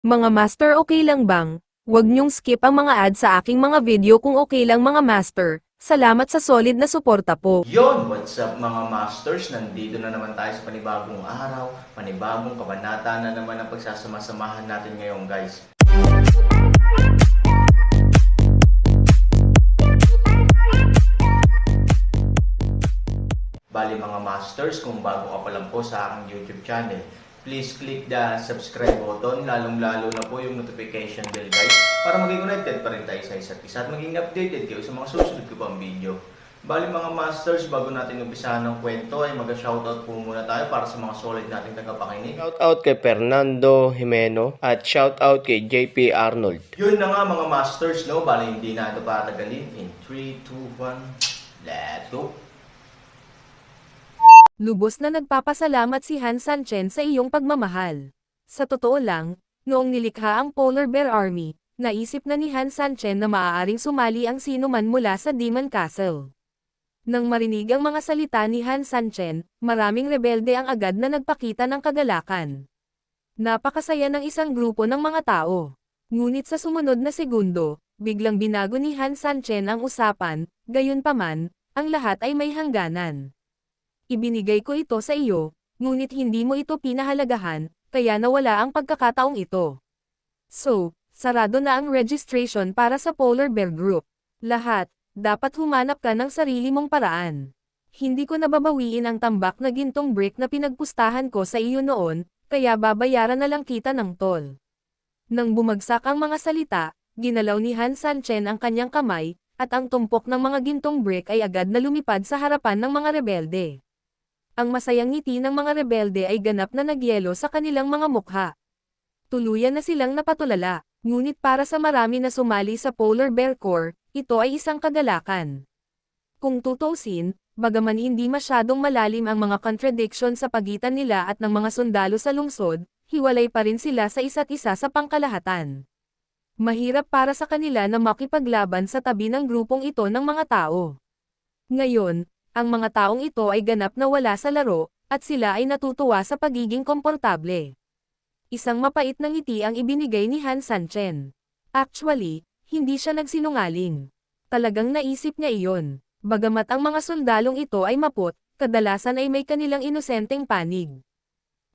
Mga master, okay lang bang? Huwag niyong skip ang mga ad sa aking mga video kung okay lang mga master. Salamat sa solid na suporta po. Yon, what's up mga masters? Nandito na naman tayo sa panibagong araw, panibagong kabanata na naman ang pagsasama-samahan natin ngayon guys. Bali mga masters, kung bago ka pa lang po sa aking YouTube channel, please click the subscribe button, lalong-lalo na po yung notification bell guys, para maging connected pa rin tayo sa isa't isa at maging updated kayo sa mga susunod ko pang video. Bali mga masters, bago natin umpisahan ng kwento ay mag-shoutout po muna tayo para sa mga solid nating tagapakinig. Shoutout kay Fernando Jimeno at shoutout kay JP Arnold. Yun na nga mga masters, no? Bali hindi na ito patagalin. In 3, 2, 1, let's go! Lubos na nagpapasalamat si Han Sanchen sa iyong pagmamahal. Sa totoo lang, noong nilikha ang Polar Bear Army, naisip na ni Han Sanchen na maaaring sumali ang sinuman mula sa Demon Castle. Nang marinig ang mga salita ni Han Sanchen, maraming rebelde ang agad na nagpakita ng kagalakan. Napakasaya ng isang grupo ng mga tao. Ngunit sa sumunod na segundo, biglang binago ni Han Sanchen ang usapan, gayunpaman, ang lahat ay may hangganan. Ibinigay ko ito sa iyo, ngunit hindi mo ito pinahalagahan, kaya nawala ang pagkakataong ito. So, sarado na ang registration para sa Polar Bear Group. Lahat, dapat humanap ka ng sarili mong paraan. Hindi ko nababawiin ang tambak na gintong brick na pinagpustahan ko sa iyo noon, kaya babayaran na lang kita ng toll. Nang bumagsak ang mga salita, ginalaw ni Han Sanchen ang kanyang kamay, at ang tumpok ng mga gintong brick ay agad na lumipad sa harapan ng mga rebelde. Ang masayang ngiti ng mga rebelde ay ganap na nagyelo sa kanilang mga mukha. Tuluyan na silang napatulala, ngunit para sa marami na sumali sa Polar Bear Corps, ito ay isang kagalakan. Kung tutuusin, bagaman hindi masyadong malalim ang mga contradiction sa pagitan nila at ng mga sundalo sa lungsod, hiwalay pa rin sila sa isa't isa sa pangkalahatan. Mahirap para sa kanila na makipaglaban sa tabi ng grupong ito ng mga tao. Ngayon, ang mga taong ito ay ganap na wala sa laro, at sila ay natutuwa sa pagiging komportable. Isang mapait na ngiti ang ibinigay ni Han Sanchen. Actually, hindi siya nagsinungaling. Talagang naisip niya iyon. Bagamat ang mga sundalong ito ay maput, kadalasan ay may kanilang inosenteng panig.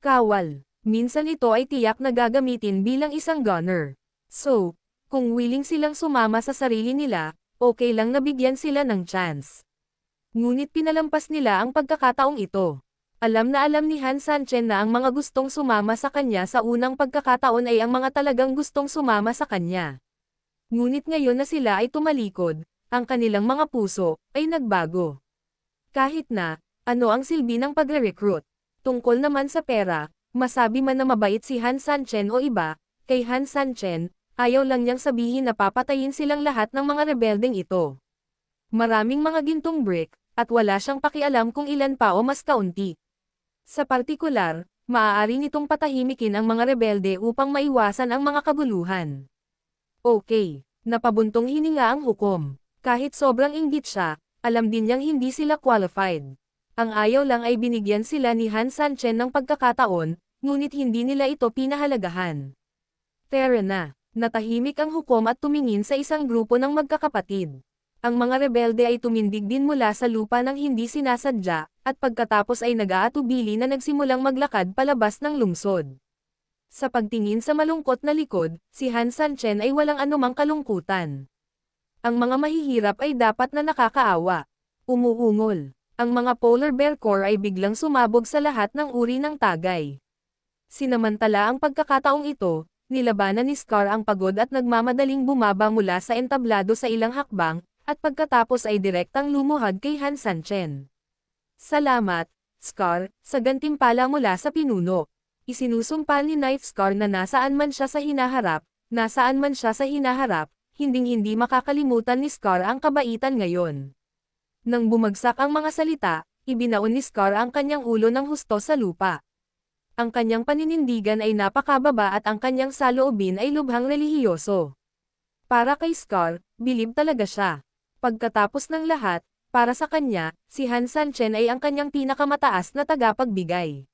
Kawal. Minsan ito ay tiyak na gagamitin bilang isang gunner. So, kung willing silang sumama sa sarili nila, okay lang na bigyan sila ng chance. Ngunit pinalampas nila ang pagkakataong ito. Alam na alam ni Han Sanchen na ang mga gustong sumama sa kanya sa unang pagkakataon ay ang mga talagang gustong sumama sa kanya. Ngunit ngayon na sila ay tumalikod, ang kanilang mga puso ay nagbago. Kahit na, ano ang silbi ng pagre-recruit? Tungkol naman sa pera, masabi man na mabait si Han Sanchen o iba, kay Han Sanchen, ayaw lang niyang sabihin na papatayin silang lahat ng mga rebeldeng ito. Maraming mga gintong brick, at wala siyang pakialam kung ilan pa o mas kaunti. Sa partikular, maaari nitong patahimikin ang mga rebelde upang maiwasan ang mga kabuluhan. Okay, napabuntong hininga ang hukom. Kahit sobrang inggit siya, alam din niyang hindi sila qualified. Ang ayaw lang ay binigyan sila ni Han Sanchen ng pagkakataon, ngunit hindi nila ito pinahalagahan. Tara na, natahimik ang hukom at tumingin sa isang grupo ng magkakapatid. Ang mga rebelde ay tumindig din mula sa lupa ng hindi sinasadya, at pagkatapos ay nag-aatubili na nagsimulang maglakad palabas ng lungsod. Sa pagtingin sa malungkot na likod, si Han Sanchen ay walang anumang kalungkutan. Ang mga mahihirap ay dapat na nakakaawa. Umuungol. Ang mga Polar Bear Corps ay biglang sumabog sa lahat ng uri ng tagay. Sinamantala ang pagkakataong ito, nilabanan ni Scar ang pagod at nagmamadaling bumaba mula sa entablado sa ilang hakbang, at pagkatapos ay direktang lumuhad kay Han Sanchen. Salamat, Scar, sa gantimpala mula sa pinuno. Isinusumpal ni Knife Scar na nasaan man siya sa hinaharap, hinding-hindi makakalimutan ni Scar ang kabaitan ngayon. Nang bumagsak ang mga salita, ibinaon ni Scar ang kanyang ulo ng husto sa lupa. Ang kanyang paninindigan ay napakababa at ang kanyang saloobin ay lubhang relihiyoso. Para kay Scar, bilib talaga siya. Pagkatapos ng lahat, para sa kanya, si Han Sanchen ay ang kanyang pinakamataas na tagapagbigay.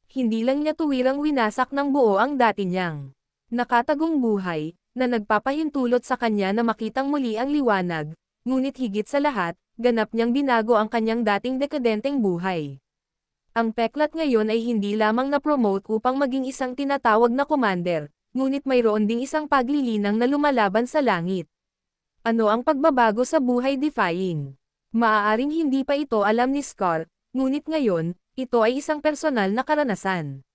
Hindi lang niya tuwirang winasak ng buo ang dati niyang nakatagong buhay, na nagpapahintulot sa kanya na makitang muli ang liwanag, ngunit higit sa lahat, ganap niyang binago ang kanyang dating dekadenteng buhay. Ang peklat ngayon ay hindi lamang na-promote upang maging isang tinatawag na commander, ngunit mayroon ding isang paglilinang na lumalaban sa langit. Ano ang pagbabago sa buhay defying? Maaaring hindi pa ito alam ni Scar, ngunit ngayon, ito ay isang personal na karanasan.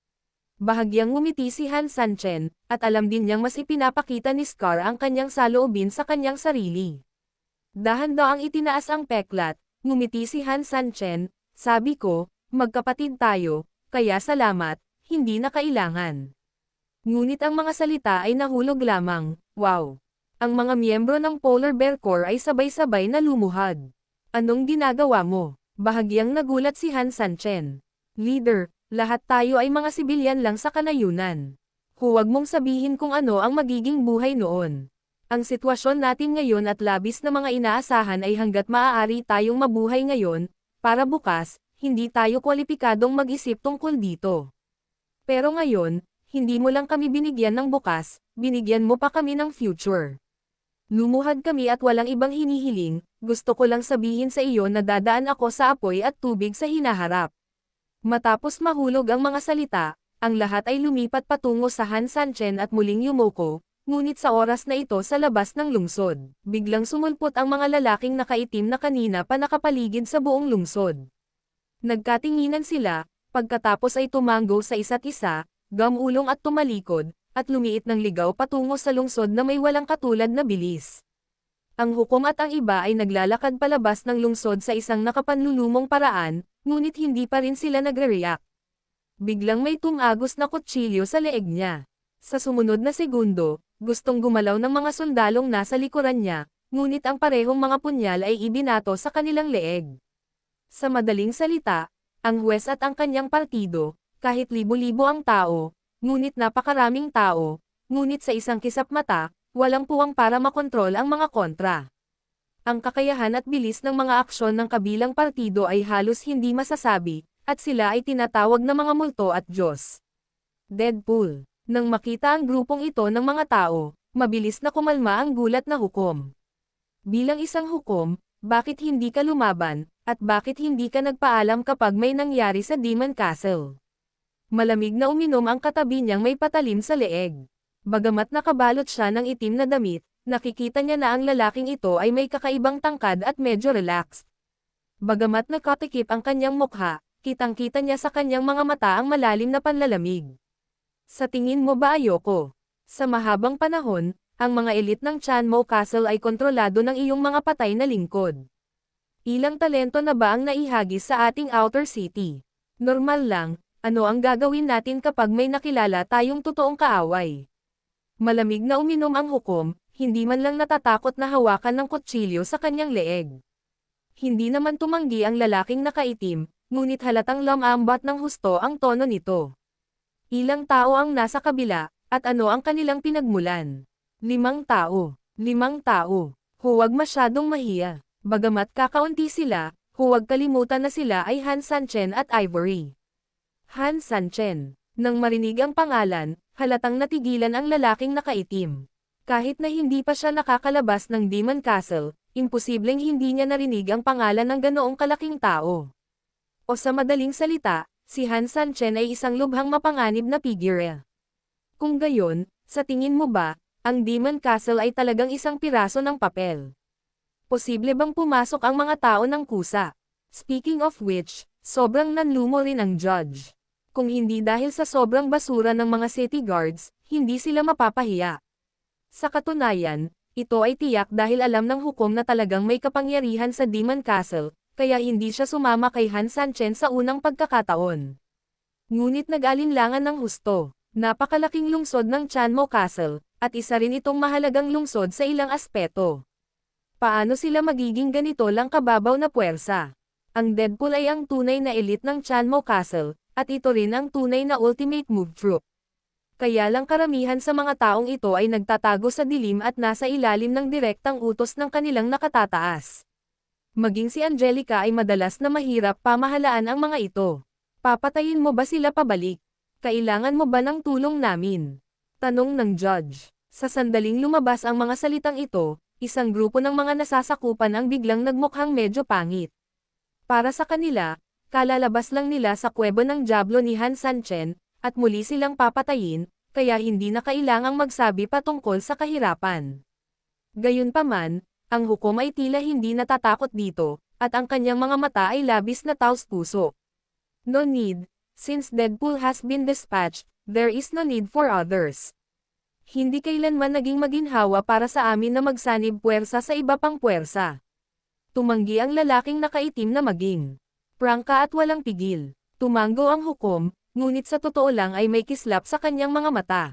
Bahagyang ngumiti si Han Sanchen, at alam din niyang mas ipinapakita ni Scar ang kanyang saloobin sa kanyang sarili. Dahan-daang itinaas ang peklat, ngumiti si Han Sanchen, sabi ko, magkapatid tayo, kaya salamat, hindi na kailangan. Ngunit ang mga salita ay nahulog lamang, wow. Ang mga miyembro ng Polar Bear Corps ay sabay-sabay na lumuhad. Anong ginagawa mo? Bahagyang nagulat si Han Sanchen. Leader, lahat tayo ay mga sibilyan lang sa kanayunan. Huwag mong sabihin kung ano ang magiging buhay noon. Ang sitwasyon natin ngayon at labis na mga inaasahan ay hanggat maaari tayong mabuhay ngayon, para bukas, hindi tayo kwalipikadong mag-isip tungkol dito. Pero ngayon, hindi mo lang kami binigyan ng bukas, binigyan mo pa kami ng future. Lumuhad kami at walang ibang hinihiling, gusto ko lang sabihin sa iyo na dadaan ako sa apoy at tubig sa hinaharap. Matapos mahulog ang mga salita, ang lahat ay lumipat patungo sa Han Sanchen at muling yumuko, ngunit sa oras na ito sa labas ng lungsod, biglang sumulpot ang mga lalaking nakaitim na kanina pa nakapaligid sa buong lungsod. Nagkatinginan sila, pagkatapos ay tumanggo sa isa't isa, gamulong at tumalikod, at lumiit ng ligaw patungo sa lungsod na may walang katulad na bilis. Ang hukom at ang iba ay naglalakad palabas ng lungsod sa isang nakapanlulumong paraan, ngunit hindi pa rin sila nagre-react. Biglang may tumagos na kutsilyo sa leeg niya. Sa sumunod na segundo, gustong gumalaw ng mga sundalong nasa likuran niya, ngunit ang parehong mga punyal ay ibinato sa kanilang leeg. Sa madaling salita, ang huwes at ang kanyang partido, kahit libo-libo ang tao, ngunit napakaraming tao, ngunit sa isang kisap mata, walang puwang para makontrol ang mga kontra. Ang kakayahan at bilis ng mga aksyon ng kabilang partido ay halos hindi masasabi, at sila ay tinatawag na mga multo at Diyos. Deadpool. Nang makita ang grupong ito ng mga tao, mabilis na kumalma ang gulat na hukom. Bilang isang hukom, bakit hindi ka lumaban, at bakit hindi ka nagpaalam kapag may nangyari sa Demon Castle? Malamig na uminom ang katabi niyang may patalim sa leeg. Bagamat nakabalot siya ng itim na damit, nakikita niya na ang lalaking ito ay may kakaibang tangkad at medyo relaxed. Bagamat nakatikip ang kanyang mukha, kitang-kita niya sa kanyang mga mata ang malalim na panlalamig. Sa tingin mo ba ayoko? Sa mahabang panahon, ang mga elite ng Chanmo Castle ay kontrolado ng iyong mga patay na lingkod. Ilang talento na ba ang naihagis sa ating outer city? Normal lang, ano ang gagawin natin kapag may nakilala tayong totoong kaaway? Malamig na uminom ang hukom, hindi man lang natatakot na hawakan ng kutsilyo sa kanyang leeg. Hindi naman tumanggi ang lalaking nakaitim, ngunit halatang lamambat ng husto ang tono nito. Ilang tao ang nasa kabila, at ano ang kanilang pinagmulan? 5 tao. 5 tao. Huwag masyadong mahiya. Bagamat kakaunti sila, huwag kalimutan na sila ay Han Sanchen at Ivory. Han Sanchen. Nang marinig ang pangalan, halatang natigilan ang lalaking nakaitim. Kahit na hindi pa siya nakakalabas ng Demon Castle, imposibleng hindi niya narinig ang pangalan ng ganoong kalaking tao. O sa madaling salita, si Han Sanchen ay isang lubhang mapanganib na figure. Kung gayon, sa tingin mo ba, ang Demon Castle ay talagang isang piraso ng papel? Posible bang pumasok ang mga tao ng kusa? Speaking of which, sobrang nanlumo rin ang judge. Kung hindi dahil sa sobrang basura ng mga city guards, hindi sila mapapahiya. Sa katunayan, ito ay tiyak dahil alam ng hukom na talagang may kapangyarihan sa Demon Castle, kaya hindi siya sumama kay Han Sanchen sa unang pagkakataon. Ngunit nag-alinlangan ng husto. Napakalaking lungsod ng Chanmo Castle, at isa rin itong mahalagang lungsod sa ilang aspeto. Paano sila magiging ganito lang kababaw na puwersa? Ang Deadpool ay ang tunay na elite ng Chanmo Castle, at ito rin ang tunay na ultimate move troop. Kaya lang karamihan sa mga taong ito ay nagtatago sa dilim at nasa ilalim ng direktang utos ng kanilang nakatataas. Maging si Angelica ay madalas na mahirap pamahalaan ang mga ito. Papatayin mo ba sila pabalik? Kailangan mo ba ng tulong namin? Tanong ng judge. Sa sandaling lumabas ang mga salitang ito, isang grupo ng mga nasasakupan ang biglang nagmukhang medyo pangit. Para sa kanila, kalalabas lang nila sa kuweba ng Diablo ni Han Sanchen, at muli silang papatayin, kaya hindi na kailangang magsabi patungkol sa kahirapan. Gayunpaman, ang hukom ay tila hindi natatakot dito, at ang kanyang mga mata ay labis na taos-puso. No need, since Deadpool has been dispatched, there is no need for others. Hindi kailanman naging maginhawa para sa amin na magsanib puwersa sa iba pang puwersa. Tumanggi ang lalaking nakaitim na maging prangka at walang pigil. Tumango ang hukom, ngunit sa totoo lang ay may kislap sa kanyang mga mata.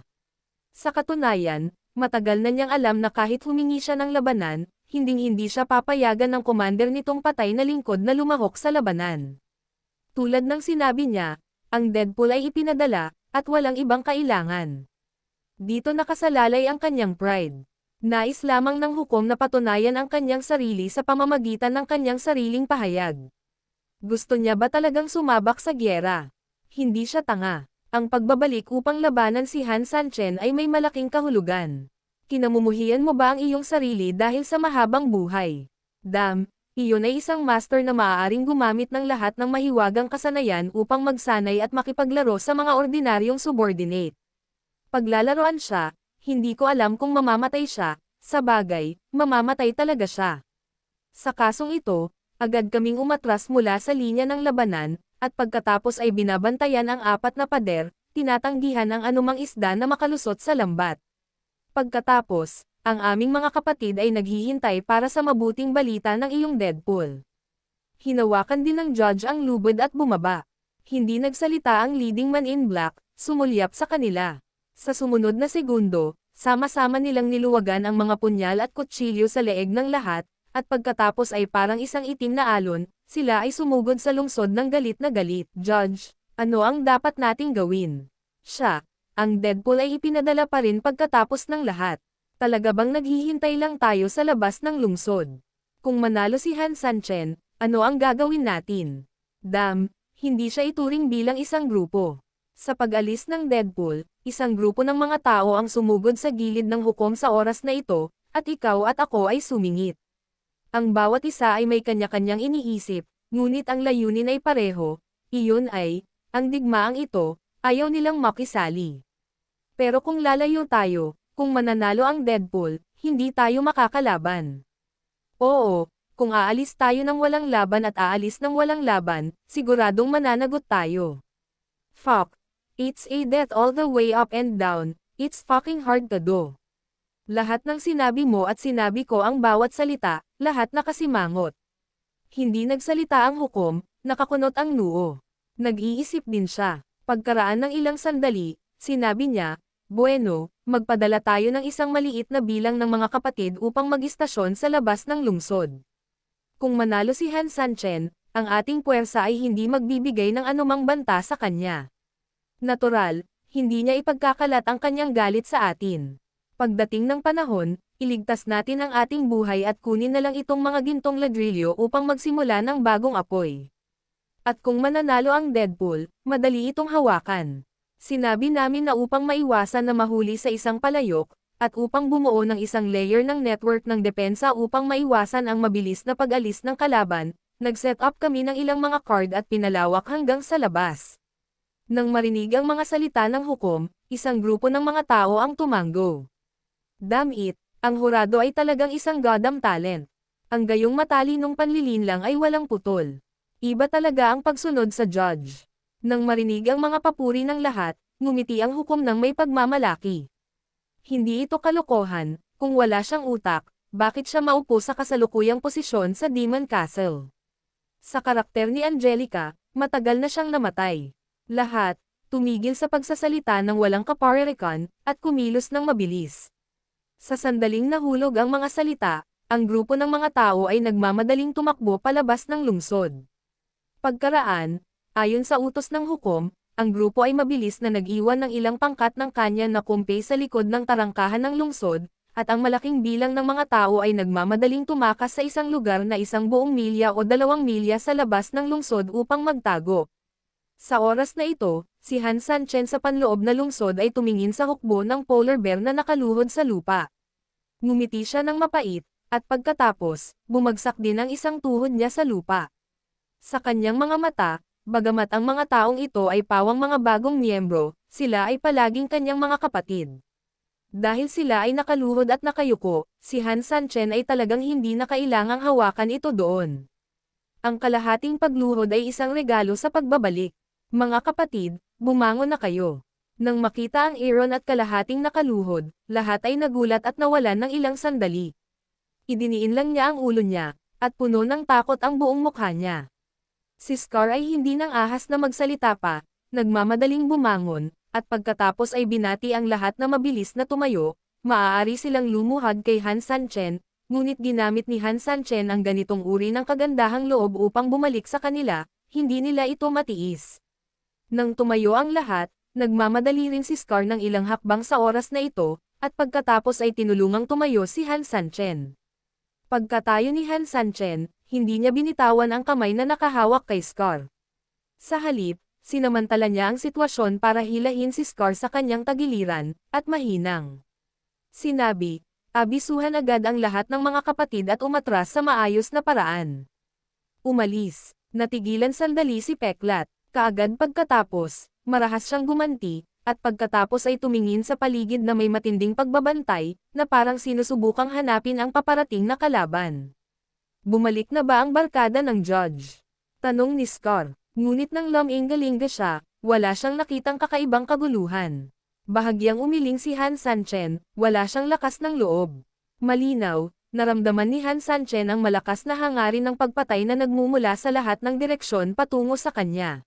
Sa katunayan, matagal na niyang alam na kahit humingi siya ng labanan, hinding-hindi siya papayagan ng commander nitong patay na lingkod na lumahok sa labanan. Tulad ng sinabi niya, ang Deadpool ay ipinadala, at walang ibang kailangan. Dito nakasalalay ang kanyang pride. Nais lamang ng hukom na patunayan ang kanyang sarili sa pamamagitan ng kanyang sariling pahayag. Gusto niya ba talagang sumabak sa gyera? Hindi siya tanga. Ang pagbabalik upang labanan si Han Sanchen ay may malaking kahulugan. Kinamumuhian mo ba ang iyong sarili dahil sa mahabang buhay? Damn, iyon ay isang master na maaaring gumamit ng lahat ng mahiwagang kasanayan upang magsanay at makipaglaro sa mga ordinaryong subordinate. Paglalaroan siya, hindi ko alam kung mamamatay siya, sa bagay, mamamatay talaga siya. Sa kasong ito, agad kaming umatras mula sa linya ng labanan, at pagkatapos ay binabantayan ang 4 na pader, tinatanggihan ang anumang isda na makalusot sa lambat. Pagkatapos, ang aming mga kapatid ay naghihintay para sa mabuting balita ng iyong Deadpool. Hinawakan din ng judge ang lubid at bumaba. Hindi nagsalita ang leading man in black, sumulyap sa kanila. Sa sumunod na segundo, sama-sama nilang niluwagan ang mga punyal at kutsilyo sa leeg ng lahat, at pagkatapos ay parang isang itim na alon, sila ay sumugod sa lungsod ng galit na galit. Judge, ano ang dapat nating gawin? Siya, ang Deadpool ay ipinadala pa rin pagkatapos ng lahat. Talaga bang naghihintay lang tayo sa labas ng lungsod? Kung manalo si Han Sanchen, ano ang gagawin natin? Damn, hindi siya ituring bilang isang grupo. Sa pag-alis ng Deadpool, isang grupo ng mga tao ang sumugod sa gilid ng hukom sa oras na ito, at ikaw at ako ay sumingit. Ang bawat isa ay may kanya-kanyang iniisip, ngunit ang layunin ay pareho, iyon ay, ang digmaang ito, ayaw nilang makisali. Pero kung lalayo tayo, kung mananalo ang Deadpool, hindi tayo makakalaban. Oo, kung aalis tayo ng walang laban at aalis ng walang laban, siguradong mananagot tayo. Fuck. It's a death all the way up and down, it's fucking hard to do. Lahat ng sinabi mo at sinabi ko ang bawat salita, lahat nakasimangot. Hindi nagsalita ang hukom, nakakunot ang noo. Nag-iisip din siya. Pagkaraan ng ilang sandali, sinabi niya, bueno, magpadala tayo ng isang maliit na bilang ng mga kapatid upang mag-istasyon sa labas ng lungsod. Kung manalo si Han Sanchen, ang ating puwersa ay hindi magbibigay ng anumang banta sa kanya. Natural, hindi niya ipagkakalat ang kanyang galit sa atin. Pagdating ng panahon, iligtas natin ang ating buhay at kunin na lang itong mga gintong ladrilyo upang magsimula ng bagong apoy. At kung mananalo ang Deadpool, madali itong hawakan. Sinabi namin na upang maiwasan na mahuli sa isang palayok, at upang bumuo ng isang layer ng network ng depensa upang maiwasan ang mabilis na pag-alis ng kalaban, nag-set up kami ng ilang mga card at pinalawak hanggang sa labas. Nang marinig ang mga salita ng hukom, isang grupo ng mga tao ang tumango. Damn it, ang hurado ay talagang isang goddamn talent. Ang gayong matalinong panlilinlang ay walang putol. Iba talaga ang pagsunod sa judge. Nang marinig ang mga papuri ng lahat, ngumiti ang hukom ng may pagmamalaki. Hindi ito kalokohan, kung wala siyang utak, bakit siya maupo sa kasalukuyang posisyon sa Demon Castle? Sa karakter ni Angelica, matagal na siyang namatay. Lahat, tumigil sa pagsasalita ng walang kaparerikan, at kumilos ng mabilis. Sa sandaling nahulog ang mga salita, ang grupo ng mga tao ay nagmamadaling tumakbo palabas ng lungsod. Pagkaraan, ayon sa utos ng hukom, ang grupo ay mabilis na nag-iwan ng ilang pangkat ng kanya na kumpe sa likod ng tarangkahan ng lungsod, at ang malaking bilang ng mga tao ay nagmamadaling tumakas sa isang lugar na 1 buong milya o 2 milya sa labas ng lungsod upang magtago. Sa oras na ito, si Han Sanchen sa panloob na lungsod ay tumingin sa hukbo ng polar bear na nakaluhod sa lupa. Ngumiti siya ng mapait, at pagkatapos, bumagsak din ang isang tuhod niya sa lupa. Sa kanyang mga mata, bagamat ang mga taong ito ay pawang mga bagong miyembro, sila ay palaging kanyang mga kapatid. Dahil sila ay nakaluhod at nakayuko, si Han Sanchen ay talagang hindi na kailangang hawakan ito doon. Ang kalahating pagluhod ay isang regalo sa pagbabalik. Mga kapatid, bumangon na kayo. Nang makita ang Aaron at kalahating nakaluhod, lahat ay nagulat at nawalan ng ilang sandali. Idiniin lang niya ang ulo niya, at puno ng takot ang buong mukha niya. Si Scar ay hindi nang ahas na magsalita pa, nagmamadaling bumangon, at pagkatapos ay binati ang lahat na mabilis na tumayo. Maaari silang lumuhad kay Han Sanchen, ngunit ginamit ni Han Sanchen ang ganitong uri ng kagandahang loob upang bumalik sa kanila, hindi nila ito matiis. Nang tumayo ang lahat, nagmamadali rin si Scar ng ilang hakbang sa oras na ito, at pagkatapos ay tinulungang tumayo si Han Sanchen. Pagkatayo ni Han Sanchen, hindi niya binitawan ang kamay na nakahawak kay Scar. Sa halip, sinamantala niya ang sitwasyon para hilahin si Scar sa kanyang tagiliran, at mahinang. Sinabi, abisuhan agad ang lahat ng mga kapatid at umatras sa maayos na paraan. Umalis, natigilan sandali si Peklat, kaagad pagkatapos, marahas siyang gumanti, at pagkatapos ay tumingin sa paligid na may matinding pagbabantay, na parang sinusubukang hanapin ang paparating na kalaban. Bumalik na ba ang barkada ng Judge? Tanong ni Scar. Ngunit nang lumingalinga siya, wala siyang nakitang kakaibang kaguluhan. Bahagyang umiling si Han Sanchen, wala siyang lakas ng loob. Malinaw, naramdaman ni Han Sanchen ang malakas na hangarin ng pagpatay na nagmumula sa lahat ng direksyon patungo sa kanya.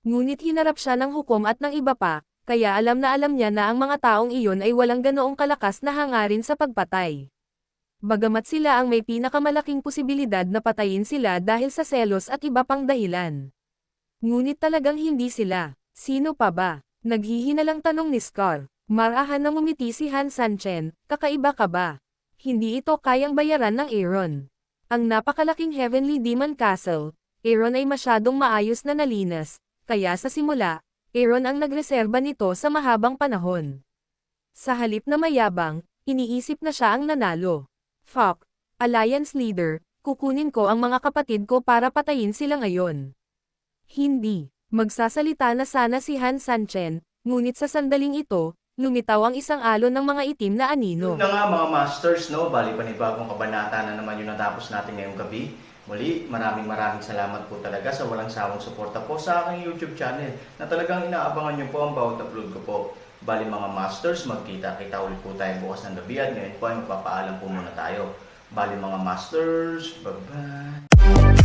Ngunit hinarap siya ng hukom at ng iba pa, kaya alam niya na ang mga taong iyon ay walang ganoong kalakas na hangarin sa pagpatay. Bagamat sila ang may pinakamalaking posibilidad na patayin sila dahil sa selos at iba pang dahilan. Ngunit talagang hindi sila. Sino pa ba? Naghihinalang tanong ni Scar. Marahan na ngumiti si Han Sanchen, kakaiba ka ba? Hindi ito kayang bayaran ng Aaron. Ang napakalaking Heavenly Demon Castle, Aaron ay masyadong maayos na nalinas, kaya sa simula, Aaron ang nagreserba nito sa mahabang panahon. Sa halip na mayabang, iniisip na siya ang nanalo. Fuck, Alliance Leader, kukunin ko ang mga kapatid ko para patayin sila ngayon. Hindi. Magsasalita na sana si Han Sanchen, ngunit sa sandaling ito, lumitaw ang isang alon ng mga itim na anino. Yun na nga mga masters, no? Bali panibagong kabanata na naman yung natapos natin ngayong gabi. Muli, maraming salamat po talaga sa walang sawang suporta po sa aking YouTube channel na talagang inaabangan nyo po ang bawat upload ko po. Bali mga masters, magkita-kita ulit po tayo bukas ng gabi at ngayon po ay magpapaalam po muna tayo. Bali mga masters, bye-bye!